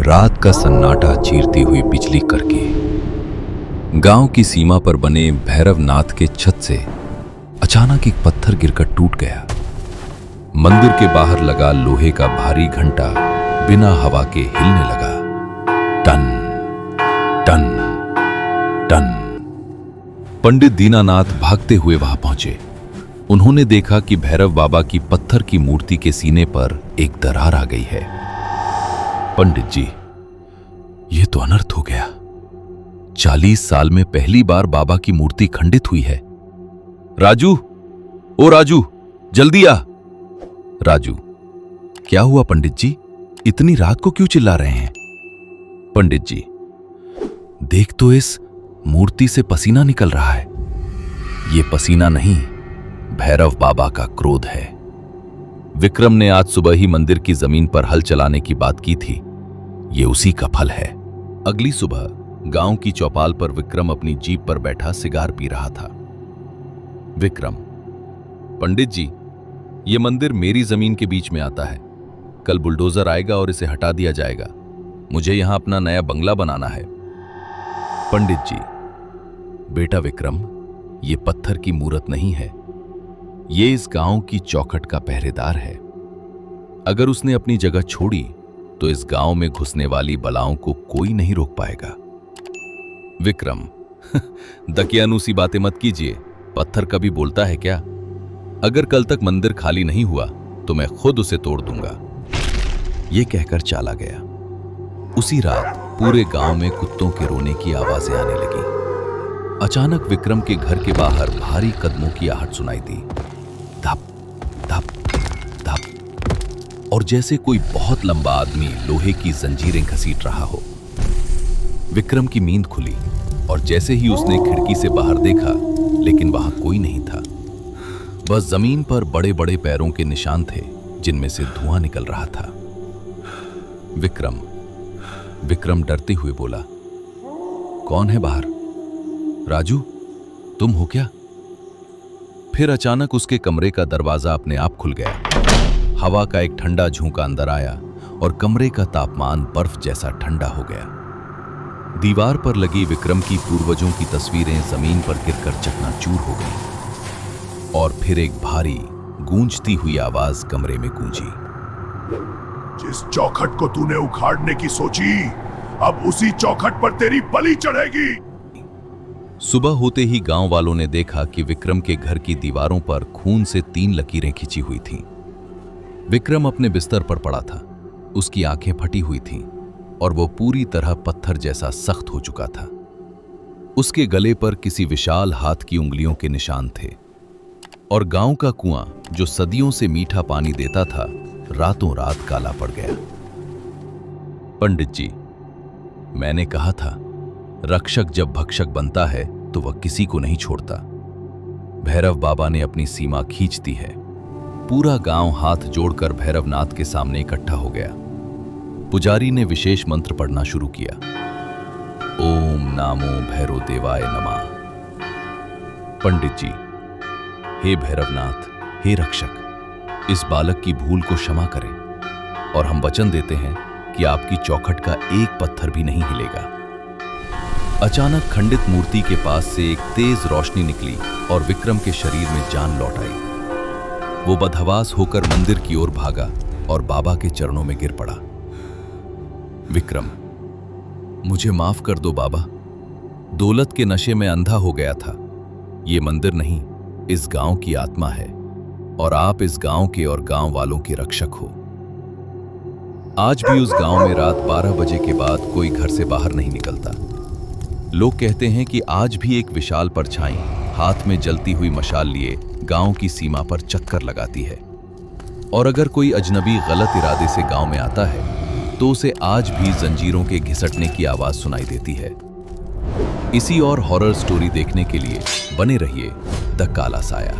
रात का सन्नाटा चीरती हुई बिजली करके गांव की सीमा पर बने भैरवनाथ के छत से अचानक एक पत्थर गिरकर टूट गया। मंदिर के बाहर लगा लोहे का भारी घंटा बिना हवा के हिलने लगा। टन टन टन। पंडित दीनानाथ भागते हुए वहां पहुंचे। उन्होंने देखा कि भैरव बाबा की पत्थर की मूर्ति के सीने पर एक दरार आ गई है। पंडित जी, यह तो अनर्थ हो गया। 40 साल में पहली बार बाबा की मूर्ति खंडित हुई है। राजू, ओ राजू, जल्दी आ। राजू, क्या हुआ पंडित जी? इतनी रात को क्यों चिल्ला रहे हैं? पंडित जी, देख तो इस मूर्ति से पसीना निकल रहा है। यह पसीना नहीं, भैरव बाबा का क्रोध है। विक्रम ने आज सुबह ही मंदिर की जमीन पर हल चलाने की बात की थी। ये उसी का फल है। अगली सुबह गांव की चौपाल पर विक्रम अपनी जीप पर बैठा सिगार पी रहा था। विक्रम, पंडित जी, ये मंदिर मेरी जमीन के बीच में आता है। कल बुलडोजर आएगा और इसे हटा दिया जाएगा। मुझे यहां अपना नया बंगला बनाना है। पंडित जी, बेटा विक्रम, ये पत्थर की मूरत नहीं है। ये इस गांव की चौखट का पहरेदार है। अगर उसने अपनी जगह छोड़ी तो इस गांव में घुसने वाली बलाओं को कोई नहीं रोक पाएगा। विक्रम, दकियानूसी बातें मत कीजिए। पत्थर कभी बोलता है क्या? अगर कल तक मंदिर खाली नहीं हुआ तो मैं खुद उसे तोड़ दूंगा। यह कहकर चला गया। उसी रात पूरे गांव में कुत्तों के रोने की आवाजें आने लगी। अचानक विक्रम के घर के बाहर भारी कदमों की आहट सुनाई दी। धप धप धप, और जैसे कोई बहुत लंबा आदमी लोहे की जंजीरें घसीट रहा हो। विक्रम की नींद खुली और जैसे ही उसने खिड़की से बाहर देखा, लेकिन वहां कोई नहीं था। बस जमीन पर बड़े बड़े पैरों के निशान थे जिनमें से धुआं निकल रहा था। विक्रम डरते हुए बोला, कौन है बाहर? राजू, तुम हो क्या? फिर अचानक उसके कमरे का दरवाजा अपने आप खुल गया। हवा का एक ठंडा झोंका अंदर आया और कमरे का तापमान बर्फ जैसा ठंडा हो गया। दीवार पर लगी विक्रम की पूर्वजों की तस्वीरें जमीन पर गिरकर चकनाचूर हो गईं। और फिर एक भारी गूंजती हुई आवाज कमरे में गूंजी। जिस चौखट को तूने उखाड़ने की सोची, अब उसी चौखट पर तेरी बलि चढ़ेगी। सुबह होते ही गांव वालों ने देखा कि विक्रम के घर की दीवारों पर खून से 3 लकीरें खिंची हुई थीं। विक्रम अपने बिस्तर पर पड़ा था। उसकी आंखें फटी हुई थीं और वो पूरी तरह पत्थर जैसा सख्त हो चुका था। उसके गले पर किसी विशाल हाथ की उंगलियों के निशान थे और गांव का कुआं जो सदियों से मीठा पानी देता था, रातों रात काला पड़ गया। पंडित जी, मैंने कहा था, रक्षक जब भक्षक बनता है तो वह किसी को नहीं छोड़ता। भैरव बाबा ने अपनी सीमा खींच दी है। पूरा गांव हाथ जोड़कर भैरवनाथ के सामने इकट्ठा हो गया। पुजारी ने विशेष मंत्र पढ़ना शुरू किया। ओम नामो भैरव देवाय नमः। पंडित जी, हे भैरवनाथ, हे रक्षक, इस बालक की भूल को क्षमा करें और हम वचन देते हैं कि आपकी चौखट का एक पत्थर भी नहीं हिलेगा। अचानक खंडित मूर्ति के पास से एक तेज रोशनी निकली और विक्रम के शरीर में जान लौट आई। वो बदहवास होकर मंदिर की ओर भागा और बाबा के चरणों में गिर पड़ा। विक्रम, मुझे माफ कर दो बाबा। दौलत के नशे में अंधा हो गया था। ये मंदिर नहीं, इस गांव की आत्मा है और आप इस गांव के और गांव वालों के रक्षक हो। आज भी उस गांव में रात 12 बजे के बाद कोई घर से बाहर नहीं निकलता। लोग कहते हैं कि आज भी एक विशाल परछाई हाथ में जलती हुई मशाल लिए गांव की सीमा पर चक्कर लगाती है। और अगर कोई अजनबी गलत इरादे से गांव में आता है तो उसे आज भी जंजीरों के घिसटने की आवाज सुनाई देती है। इसी और हॉरर स्टोरी देखने के लिए बने रहिए द काला साया।